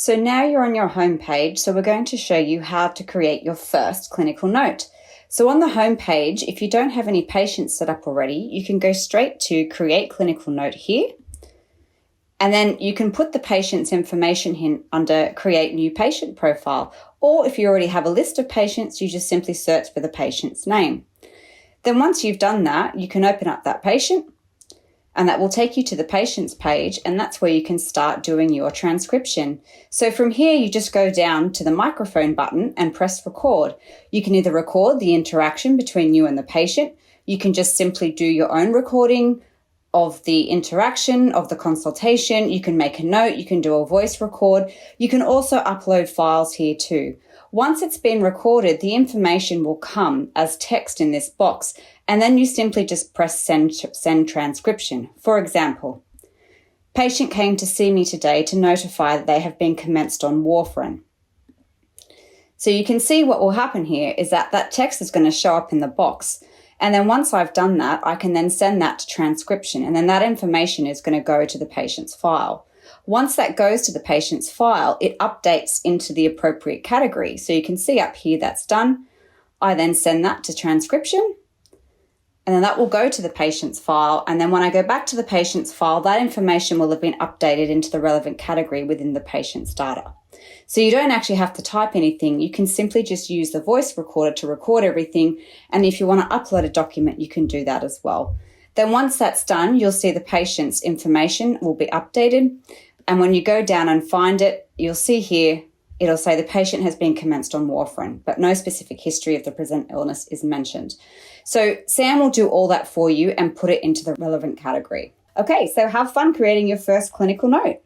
So now you're on your home page, so we're going to show you how to create your first clinical note. So on the home page, if you don't have any patients set up already, you can go straight to Create Clinical Note here. And then you can put the patient's information in under Create New Patient Profile. Or if you already have a list of patients, you just simply search for the patient's name. Then once you've done that, you can open up that patient, and that will take you to the patient's page, and that's where you can start doing your transcription. So from here, you just go down to the microphone button and press record. You can either record the interaction between you and the patient. You can just simply do your own recording of the interaction, of the consultation. You can make a note. You can do a voice record. You can also upload files here too. Once it's been recorded, the information will come as text in this box, and then you simply just press send transcription. For example, patient came to see me today to notify that they have been commenced on warfarin. So you can see what will happen here is that text is going to show up in the box. And then once I've done that, I can then send that to transcription, and then that information is going to go to the patient's file. Once that goes to the patient's file, it updates into the appropriate category. So you can see up here that's done. I then send that to transcription, and then that will go to the patient's file. And then when I go back to the patient's file, that information will have been updated into the relevant category within the patient's data. So you don't actually have to type anything. You can simply just use the voice recorder to record everything. And if you want to upload a document, you can do that as well. Then once that's done, you'll see the patient's information will be updated. And when you go down and find it, you'll see here, it'll say the patient has been commenced on warfarin, but no specific history of the present illness is mentioned. So Sam will do all that for you and put it into the relevant category. Okay, so have fun creating your first clinical note.